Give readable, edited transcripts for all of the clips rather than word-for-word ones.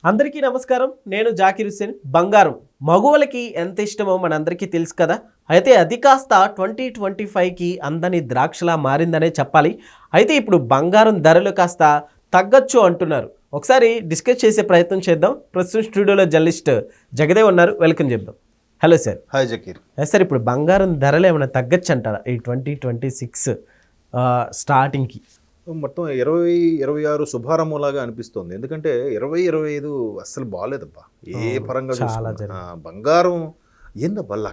అందరికీ నమస్కారం. నేను జాకిర్ హుస్సేన్. బంగారం మగువలకి ఎంత ఇష్టమో మనందరికీ తెలుసు కదా. అయితే అది కాస్త 2025కి అందని ద్రాక్షలా మారిందనే చెప్పాలి. అయితే ఇప్పుడు బంగారం ధరలు కాస్త తగ్గచ్చు అంటున్నారు. ఒకసారి డిస్కస్ చేసే ప్రయత్నం చేద్దాం. ప్రస్తుతం స్టూడియోలో జర్నలిస్ట్ జగదేవ్ ఉన్నారు. వెల్కమ్ చెప్దాం. Hello sir. Hi Zakir. Sir, ఇప్పుడు బంగారం ధరలు ఏమైనా తగ్గచ్చు అంటారా ఈ 2026 స్టార్టింగ్కి? మొత్తం 2026 శుభారంభంలాగా అనిపిస్తుంది. ఎందుకంటే 2025 అస్సలు బాగాలేదబ్బా ఏ పరంగా చూసుకున్నా. బంగారం ఏందబ్బా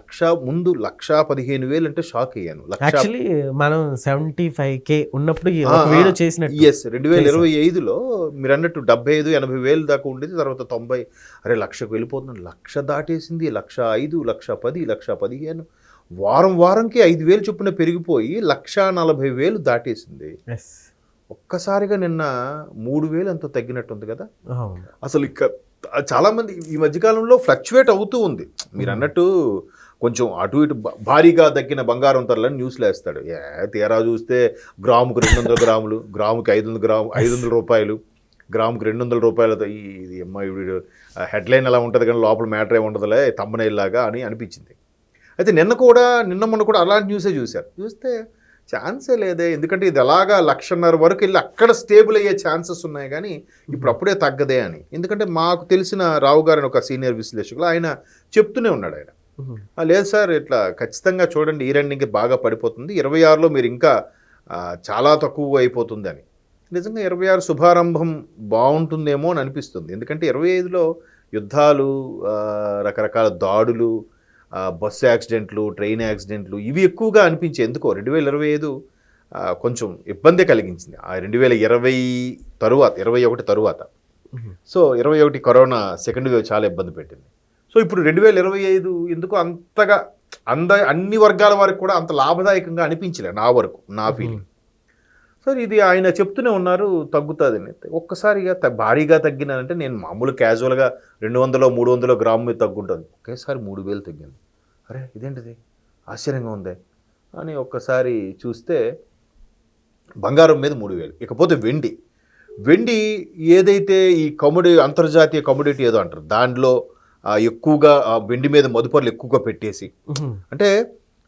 ముందు 1,15,000 అంటే షాక్ అయ్యాను. యాక్చువల్లీ మనం 75K ఉన్నప్పుడు వీడియో చేసినట్టు. 2025లో మీరు అన్నట్టు 75,000-80,000 దాకా ఉండేది. తర్వాత 90, అరే 1,00,000కు వెళ్ళిపోతున్నాను. 1,00,000 దాటేసింది. 1,05,000, 1,10,000, 1,15,000 వారంకి 5,000 చొప్పున పెరిగిపోయి 1,40,000 దాటేసింది. ఒక్కసారిగా నిన్న 3,000 అంత తగ్గినట్టుంది కదా. అసలు ఇక చాలా మంది ఈ మధ్యకాలంలో ఫ్లక్చువేట్ అవుతూ ఉంది. మీరు అన్నట్టు కొంచెం అటు ఇటు భారీగా తగ్గిన బంగారం ధరలని న్యూస్లో వేస్తాడు. తీరా చూస్తే గ్రాముకు 200 గ్రాములు, గ్రాముకి 500 రూపాయలు, గ్రాముకి 200 రూపాయలతో ఇది అమ్మాయి హెడ్లైన్ ఎలా ఉంటుంది కానీ లోపల మ్యాటర్ ఏమి ఉండదులే తమ్మనైల్ లాగా అని అనిపించింది. అయితే నిన్న మొన్న కూడా అలాంటి న్యూసే చూస్తే ఛాన్సే లేదే. ఎందుకంటే ఇది అలాగా 1,50,000 వరకు వెళ్ళి అక్కడ స్టేబుల్ అయ్యే ఛాన్సెస్ ఉన్నాయి కానీ ఇప్పుడు అప్పుడే తగ్గదే అని. ఎందుకంటే మాకు తెలిసిన రావు గారిని ఒక సీనియర్ విశ్లేషకులు ఆయన చెప్తూనే ఉన్నాడు. ఆయన లేదు సార్ ఇట్లా ఖచ్చితంగా చూడండి ఈ రెండింటికి బాగా పడిపోతుంది, 26లో మీరు ఇంకా చాలా తక్కువ అయిపోతుంది అని. నిజంగా 26 శుభారంభం బాగుంటుందేమో అని అనిపిస్తుంది. ఎందుకంటే 25లో యుద్ధాలు, రకరకాల దాడులు, బస్సు యాక్సిడెంట్లు, ట్రైన్ యాక్సిడెంట్లు ఇవి ఎక్కువగా అనిపించే. ఎందుకో 2025 కొంచెం ఇబ్బంది కలిగించింది. ఆ 2021 తరువాత. సో 21 కరోనా సెకండ్ వేవ్ చాలా ఇబ్బంది పెట్టింది. సో ఇప్పుడు 2025 ఎందుకు అంతగా అన్ని వర్గాల వారికి కూడా అంత లాభదాయకంగా అనిపించలే నా ఫీలింగ్. సో ఇది ఆయన చెప్తూనే ఉన్నారు తగ్గుతుందని. ఒక్కసారిగా భారీగా తగ్గినానంటే నేను మామూలు క్యాజువల్గా 200-300 గ్రాము మీద తగ్గుంటుంది. ఒకేసారి 3,000 తగ్గింది. అరే ఇదేంటిది ఆశ్చర్యంగా ఉంది అని ఒక్కసారి చూస్తే బంగారం మీద 3,000. ఇకపోతే వెండి ఏదైతే ఈ అంతర్జాతీయ కమోడిటీ ఏదో అంటారు దానిలో ఎక్కువగా వెండి మీద మదుపర్లు ఎక్కువగా పెట్టేసి, అంటే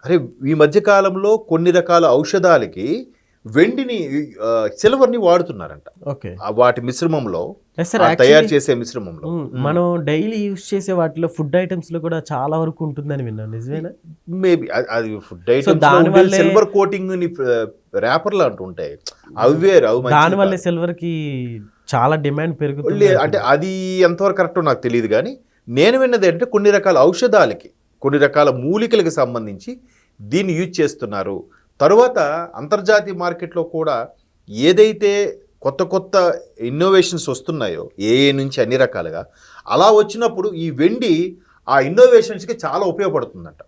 అరే ఈ మధ్యకాలంలో కొన్ని రకాల ఔషధాలకి వెండిని సిల్వర్ని వాడుతున్నారంట. వాటి మిశ్రమంలో తయారు చేసే మిశ్రమంలో మనం డైలీ యూజ్ చేసే వాటిలో ఫుడ్ ఐటమ్స్ లో కూడా చాలా వరకు ఉంటుందని విన్నాను. నిజమేనా? మేబీ అది ఫుడ్ ఐటమ్స్ సిల్వర్ కోటింగ్ ర్యాపర్లు అంటుంటాయి. అవి దానివల్ల సిల్వర్ కి చాలా డిమాండ్ పెరుగుతుంది. అంటే అది ఎంతవరకు కరెక్టో నాకు తెలియదు కానీ నేను విన్నది ఏంటంటే కొన్ని రకాల ఔషధాలకి, కొన్ని రకాల మూలికలకు సంబంధించి దీన్ని యూజ్ చేస్తున్నారు. తరువాత అంతర్జాతీయ మార్కెట్లో కూడా ఏదైతే కొత్త ఇన్నోవేషన్స్ వస్తున్నాయో ఏ నుంచి అన్ని రకాలుగా అలా వచ్చినప్పుడు ఈ వెండి ఆ ఇన్నోవేషన్స్కి చాలా ఉపయోగపడుతుందంట.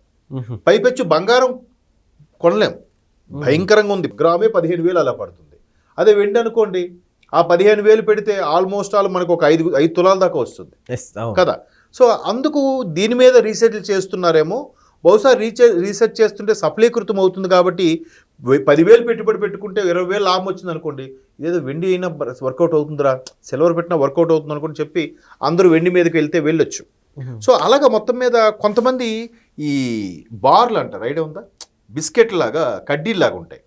పైపెచ్చు బంగారం కొనలేం, భయంకరంగా ఉంది. గ్రామే 15,000 అలా పడుతుంది. అదే వెండి అనుకోండి, ఆ 15,000 పెడితే ఆల్మోస్ట్ మనకు ఒక 5 తులాల దాకా వస్తుంది కదా. సో అందుకు దీని మీద రీసెర్చ్ చేస్తున్నారేమో. బహుశా రీసెర్చ్ చేస్తుంటే సఫలీకృతం అవుతుంది కాబట్టి 10,000 పెట్టుబడి పెట్టుకుంటే 20,000 లాభం వచ్చింది అనుకోండి, ఇదేదో వెండి అయినా వర్కౌట్ అవుతుందిరా, సిల్వర్ పెట్టినా వర్కౌట్ అవుతుంది అనుకోని చెప్పి అందరూ వెండి మీదకి వెళ్ళొచ్చు. సో అలాగా మొత్తం మీద కొంతమంది ఈ బార్లు అంటారు, ఐడియా ఉందా? బిస్కెట్ లాగా కడ్డీలాగా ఉంటాయి.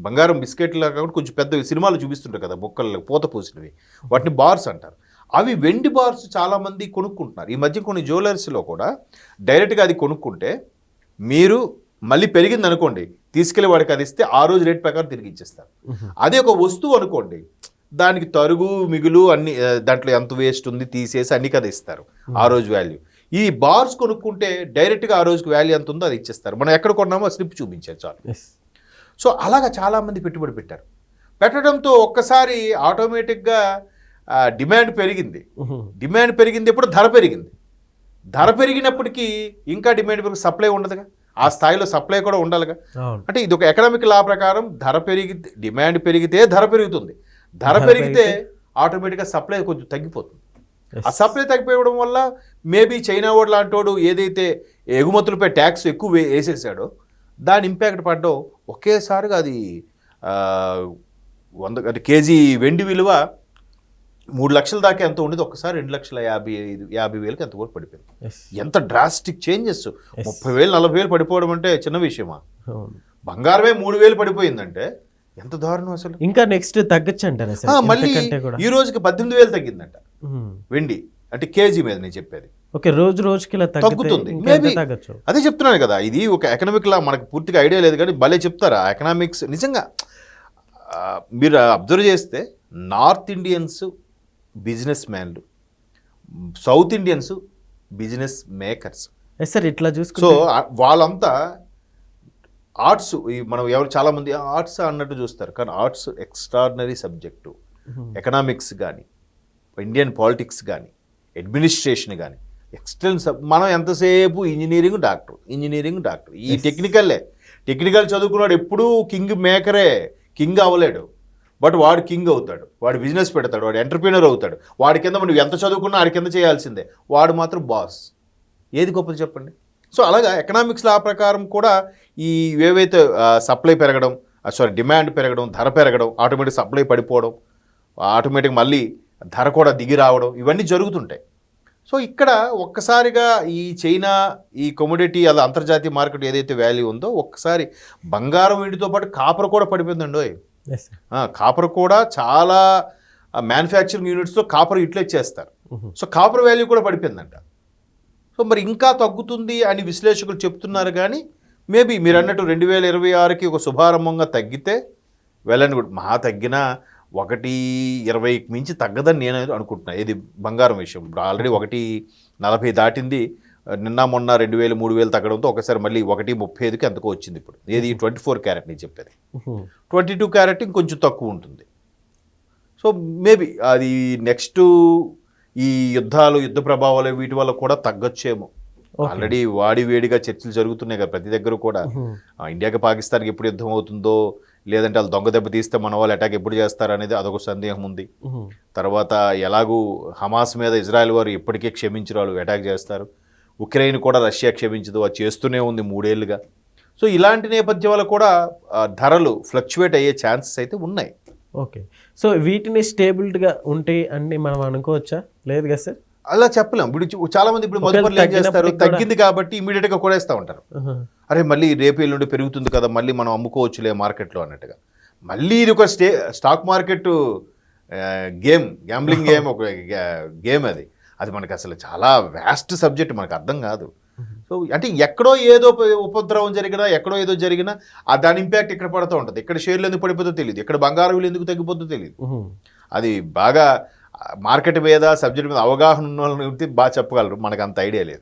బంగారం బిస్కెట్ లాగా కాబట్టి కొంచెం పెద్ద సినిమాలు చూపిస్తుంటారు కదా, బొక్కలు పూత పూసినవి, వాటిని బార్స్ అంటారు. అవి వెండి బార్స్ చాలామంది కొనుక్కుంటున్నారు. ఈ మధ్య కొన్ని జ్యువెలర్స్లో కూడా డైరెక్ట్గా అది కొనుక్కుంటే మీరు మళ్ళీ పెరిగింది అనుకోండి, తీసుకెళ్ళి వాడికి అది ఇస్తే ఆ రోజు రేట్ ప్రకారం తిరిగి ఇచ్చేస్తారు. అదే ఒక వస్తువు అనుకోండి, దానికి తరుగు మిగులు అన్ని దాంట్లో ఎంత వేస్ట్ ఉంది తీసేసి అన్ని కదా ఇస్తారు ఆ రోజు వాల్యూ. ఈ బార్స్ కొనుక్కుంటే డైరెక్ట్గా ఆ రోజుకి వాల్యూ ఎంత ఉందో అది ఇచ్చేస్తారు. మనం ఎక్కడ కొన్నామో ఆ స్లిప్ చూపించారు చాలు. సో అలాగా చాలామంది పెట్టుబడి పెట్టడంతో ఒక్కసారి ఆటోమేటిక్గా డిమాండ్ పెరిగింది. ఇప్పుడు ధర పెరిగినప్పటికీ ఇంకా డిమాండ్ పెరిగి సప్లై ఉండదుగా, ఆ స్థాయిలో సప్లై కూడా ఉండాలిగా. అంటే ఇది ఒక ఎకనామిక్ లా ప్రకారం డిమాండ్ పెరిగితే ధర పెరుగుతుంది, ధర పెరిగితే ఆటోమేటిక్గా సప్లై కొంచెం తగ్గిపోతుంది. ఆ సప్లై తగ్గిపోవడం వల్ల మేబీ చైనా వాడు లాంటి వాడు ఏదైతే ఎగుమతులపై ట్యాక్స్ ఎక్కువ వేసేసాడో దాని ఇంపాక్ట్ పడడం ఒకేసారిగా అది 100 కేజీ వెండి విలువ 3 లక్షల దాకా ఎంత ఉండేది ఒక్కసారి 2,55,000 ఎంత కూడా పడిపోయింది. Yes. ఎంత డ్రాస్టిక్ చేంజెస్. 30,000 40,000 పడిపోవడం అంటే చిన్న విషయమా? అవును. బంగారమే 3,000 పడిపోయిందంటే ఎంత దారుణం అసలు. ఇంకా నెక్స్ట్ తగ్గచ్చు అంటారా సార్? మళ్ళీ ఇంతకంటే కూడా ఈ రోజుకి 18,000 తగ్గిందంట ఉహు. వెండి, అంటే కేజీ మీద నేను చెప్పేది. ఓకే, రోజు రోజుకి ఇలా తగ్గుతుంది. ఇంకా ఎంత Maybe. తగ్గచ్చు? అదే చెప్తున్నాను కదా, ఇది ఒక ఎకనామిక్ లా మనకు పూర్తిగా ఐడియా లేదు కానీ భలే చెప్తారా ఎకనామిక్స్. నిజంగా మీరు అబ్జర్వ్ చేస్తే నార్త్ ఇండియన్స్ బిజినెస్ మ్యాన్లు, South Indians business makers. Yes sir, ఇట్లా సో చూసుకుంటే వాళ్ళంతా ఆర్ట్స్, మనం ఎవరు చాలామంది ఆర్ట్స్ అన్నట్టు చూస్తారు కానీ ఆర్ట్స్ ఎక్స్ట్రాడినరీ సబ్జెక్టు. ఎకనామిక్స్ కానీ, ఇండియన్ పాలిటిక్స్ కానీ, అడ్మినిస్ట్రేషన్ కానీ ఎక్స్టెన్స్. మనం ఎంతసేపు ఇంజనీరింగ్ డాక్టర్ ఈ టెక్నికల్ చదువుకున్నాడు ఎప్పుడూ కింగ్ మేకరే, కింగ్ అవ్వలేడు. బట్ వాడు కింగ్ అవుతాడు, వాడు బిజినెస్ పెడతాడు, వాడు ఎంటర్ప్రీనర్ అవుతాడు. వాడి కింద నువ్వు ఎంత చదువుకున్నా వాడి కింద చేయాల్సిందే, వాడు మాత్రం బాస్. ఏది గొప్పది చెప్పండి? సో అలాగా ఎకనామిక్స్ లా ప్రకారం కూడా ఈ ఏవైతే సప్లై పెరగడం, డిమాండ్ పెరగడం, ధర పెరగడం, ఆటోమేటిక్ సప్లై పడిపోవడం, ఆటోమేటిక్ మళ్ళీ ధర కూడా దిగి రావడం, ఇవన్నీ జరుగుతుంటాయి. సో ఇక్కడ ఒక్కసారిగా ఈ చైనా ఈ కమోడిటీ అలా అంతర్జాతీయ మార్కెట్ ఏదైతే వాల్యూ ఉందో ఒక్కసారి బంగారం వీటితో పాటు కాపర్ కూడా పడిపోయిందండి. Yes sir. కాపర్ కూడా చాలా మ్యానుఫ్యాక్చరింగ్ యూనిట్స్లో కాపర్ యూటిలైజ్ చేస్తారు. సో కాపర్ వాల్యూ కూడా పడిపోయిందంట. సో మరి ఇంకా తగ్గుతుంది అని విశ్లేషకులు చెప్తున్నారు కానీ మేబీ మీరు అన్నట్టు 2026కి ఒక శుభారంభంగా తగ్గితే వెళ్ళని కూడా మహా తగ్గినా 1.20కి మించి తగ్గదని నేను అనుకుంటున్నాను. ఇది బంగారం విషయం. ఇప్పుడు ఆల్రెడీ 1.40 దాటింది. నిన్న మొన్న 2,000 3,000 తగ్గడంతో ఒకసారి మళ్ళీ 1.35కి ఎంతకో వచ్చింది. ఇప్పుడు ఏది 24 క్యారెట్ నేను చెప్పేది. 22 క్యారెట్ ఇంకొంచెం తక్కువ ఉంటుంది. సో మేబీ అది నెక్స్ట్ ఈ యుద్ధ ప్రభావాలు వీటి వల్ల కూడా తగ్గొచ్చేమో. ఆల్రెడీ వేడిగా చర్చలు జరుగుతున్నాయి కదా ప్రతి దగ్గర కూడా. ఇండియాకి పాకిస్తాన్కి ఎప్పుడు యుద్ధం అవుతుందో, లేదంటే వాళ్ళు దొంగ దెబ్బ తీస్తే మన వాళ్ళు అటాక్ ఎప్పుడు చేస్తారు అనేది అదొక సందేహం ఉంది. తర్వాత ఎలాగూ హమాస్ మీద ఇజ్రాయెల్ వారు ఎప్పటికే క్షమించరు, వాళ్ళు అటాక్ చేస్తారు. ఉక్రెయిన్ కూడా రష్యా క్షమించదు, అది చేస్తూనే ఉంది 3 ఏళ్ళుగా. సో ఇలాంటి నేపథ్యం వల్ల కూడా ధరలు ఫ్లక్చువేట్ అయ్యే ఛాన్సెస్ అయితే ఉన్నాయి. ఓకే, సో వీటిని స్టేబుల్గా ఉంటే అని మనం అనుకోవచ్చా? లేదు కదా సార్, అలా చెప్పలేం. ఇప్పుడు చాలా మంది ఇప్పుడు మొదటి ఏం చేస్తారు, తగ్గింది కాబట్టి ఇమీడియట్గా కొనేస్తూ ఉంటారు. అరే మళ్ళీ రేపు ఎల్లుండి పెరుగుతుంది కదా, మళ్ళీ మనం అమ్ముకోవచ్చులే మార్కెట్లో అన్నట్టుగా. మళ్ళీ ఇది ఒక స్టాక్ మార్కెట్ గ్యాంబ్లింగ్ గేమ్, ఒక గేమ్ అది మనకి అసలు చాలా వ్యాస్ట్ సబ్జెక్ట్, మనకు అర్థం కాదు. సో అంటే ఎక్కడో ఏదో ఉపద్రవం జరిగినా, ఎక్కడో ఏదో జరిగినా దాని ఇంపాక్ట్ ఇక్కడ పడుతూ ఉంటుంది. ఇక్కడ షేర్లు ఎందుకు పడిపోతుందో తెలియదు, ఇక్కడ బంగారం విలువ ఎందుకు తగ్గిపోతుందో తెలియదు. అది బాగా మార్కెట్ మీద సబ్జెక్ట్ మీద అవగాహన ఉన్న వాళ్ళని బాగా చెప్పగలరు, మనకు అంత ఐడియా లేదు.